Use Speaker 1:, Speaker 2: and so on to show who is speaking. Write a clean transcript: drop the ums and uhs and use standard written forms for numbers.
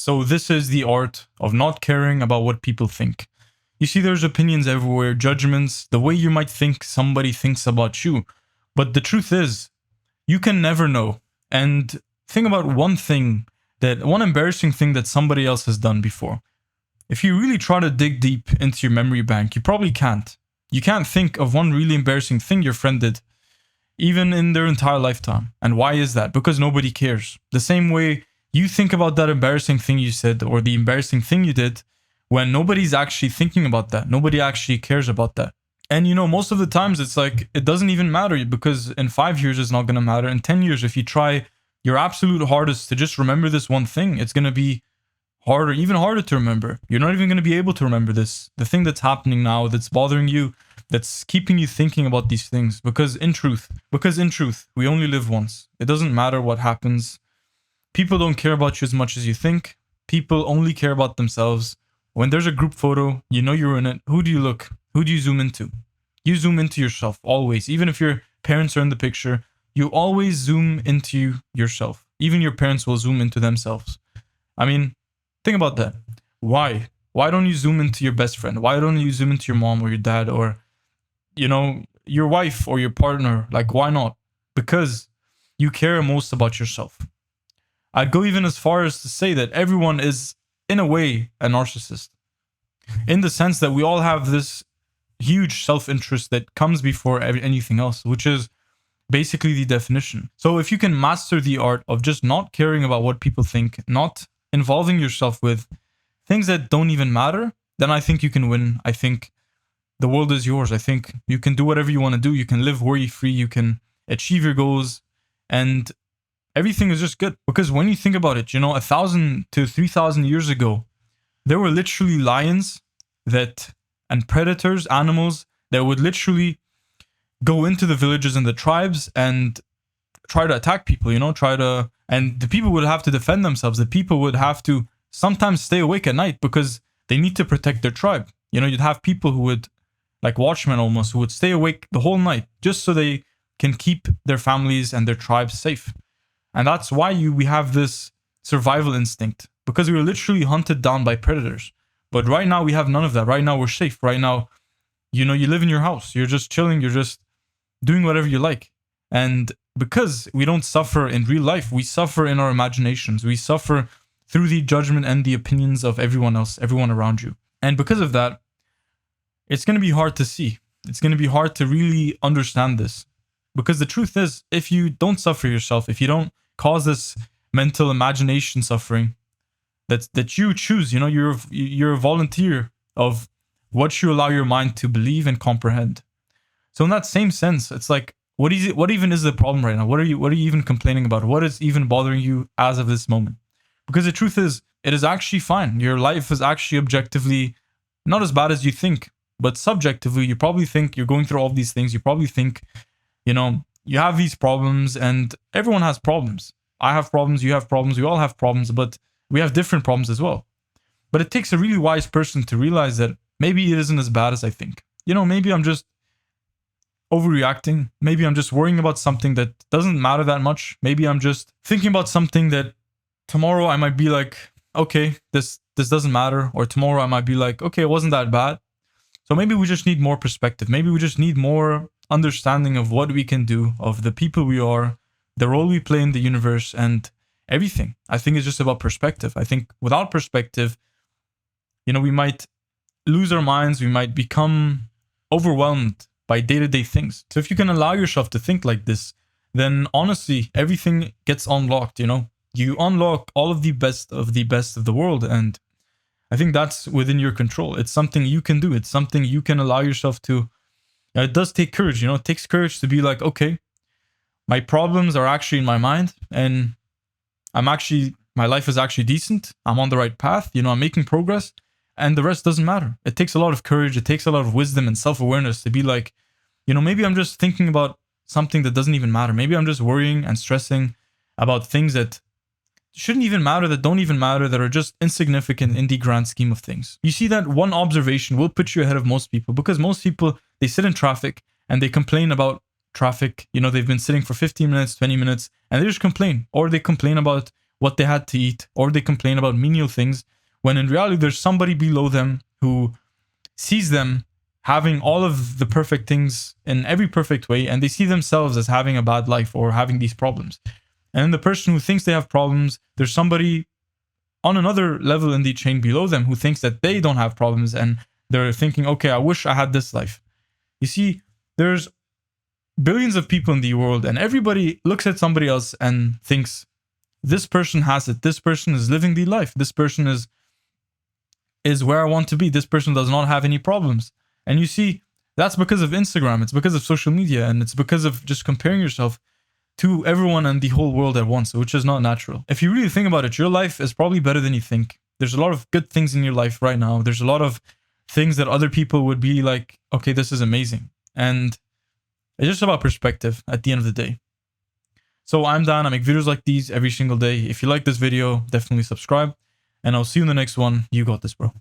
Speaker 1: So this is the art of not caring about what people think. You see, there's opinions everywhere, judgments, the way you might think somebody thinks about you. But the truth is, you can never know. And think about one embarrassing thing that somebody else has done before. If you really try to dig deep into your memory bank, you probably can't. You can't think of one really embarrassing thing your friend did, even in their entire lifetime. And why is that? Because nobody cares. The same way you think about that embarrassing thing you said or the embarrassing thing you did when nobody's actually thinking about that. Nobody actually cares about that. And most of the times it's like, it doesn't even matter because in 5 years it's not going to matter. In 10 years, if you try your absolute hardest to just remember this one thing, it's going to be harder, even harder to remember. You're not even going to be able to remember this. The thing that's happening now, that's bothering you, that's keeping you thinking about these things. Because in truth, we only live once. It doesn't matter what happens. People don't care about you as much as you think. People only care about themselves. When there's a group photo, you're in it. Who do you look? Who do you zoom into? You zoom into yourself, always. Even if your parents are in the picture, you always zoom into yourself. Even your parents will zoom into themselves. I mean, think about that. Why? Why don't you zoom into your best friend? Why don't you zoom into your mom or your dad or, your wife or your partner? Like, why not? Because you care most about yourself. I'd go even as far as to say that everyone is, in a way, a narcissist. In the sense that we all have this huge self-interest that comes before anything else, which is basically the definition. So if you can master the art of just not caring about what people think, not involving yourself with things that don't even matter, then I think you can win. I think the world is yours. I think you can do whatever you want to do. You can live worry-free. You can achieve your goals. And everything is just good. Because when you think about it, 1,000 to 3,000 years ago, there were literally lions and predators, animals that would literally go into the villages and the tribes and try to attack people, and the people would have to defend themselves. The people would have to sometimes stay awake at night because they need to protect their tribe. You'd have people who would, like watchmen almost, who would stay awake the whole night just so they can keep their families and their tribes safe. And that's why we have this survival instinct, because we were literally hunted down by predators. But right now we have none of that. Right now we're safe. Right now, you live in your house. You're just chilling. You're just doing whatever you like. And because we don't suffer in real life, we suffer in our imaginations. We suffer through the judgment and the opinions of everyone else, everyone around you. And because of that, it's going to be hard to see. It's going to be hard to really understand this. Because the truth is, if you don't suffer yourself, if you don't cause this mental imagination suffering that you choose, you're a volunteer of what you allow your mind to believe and comprehend. So in that same sense, it's like, what even is the problem right now? What are you even complaining about? What is even bothering you as of this moment? Because the truth is, it is actually fine. Your life is actually objectively not as bad as you think, but subjectively, you probably think you're going through all these things. You probably think, you have these problems, and everyone has problems. I have problems, you have problems, we all have problems, but we have different problems as well. But it takes a really wise person to realize that maybe it isn't as bad as I think. Maybe I'm just overreacting. Maybe I'm just worrying about something that doesn't matter that much. Maybe I'm just thinking about something that tomorrow I might be like, okay, this doesn't matter. Or tomorrow I might be like, okay, it wasn't that bad. So maybe we just need more perspective. Maybe we just need more understanding of what we can do, of the people we are, the role we play in the universe, and everything. I think it's just about perspective. I think without perspective, we might lose our minds. We might become overwhelmed by day-to-day things. So if you can allow yourself to think like this, then honestly, everything gets unlocked, You unlock all of the best of the world. And I think that's within your control. It's something you can do. It's something you can allow yourself to. It does take courage, It takes courage to be like, okay, my problems are actually in my mind, and my life is actually decent. I'm on the right path. I'm making progress, and the rest doesn't matter. It takes a lot of courage. It takes a lot of wisdom and self-awareness to be like, maybe I'm just thinking about something that doesn't even matter. Maybe I'm just worrying and stressing about things that shouldn't even matter, that don't even matter, that are just insignificant in the grand scheme of things. You see, that one observation will put you ahead of most people, because most people, they sit in traffic and they complain about traffic. They've been sitting for 15 minutes, 20 minutes, and they just complain. Or they complain about what they had to eat, or they complain about menial things, when in reality there's somebody below them who sees them having all of the perfect things in every perfect way, and they see themselves as having a bad life or having these problems. And then the person who thinks they have problems, there's somebody on another level in the chain below them who thinks that they don't have problems, and they're thinking, okay, I wish I had this life. You see, there's billions of people in the world, and everybody looks at somebody else and thinks, this person has it, this person is living the life, this person is where I want to be, this person does not have any problems. And you see, that's because of Instagram, it's because of social media, and it's because of just comparing yourself to everyone and the whole world at once, which is not natural. If you really think about it, your life is probably better than you think. There's a lot of good things in your life right now. There's a lot of things that other people would be like, okay, this is amazing. And it's just about perspective at the end of the day. So I'm Dan, I make videos like these every single day. If you like this video, definitely subscribe, and I'll see you in the next one. You got this, bro.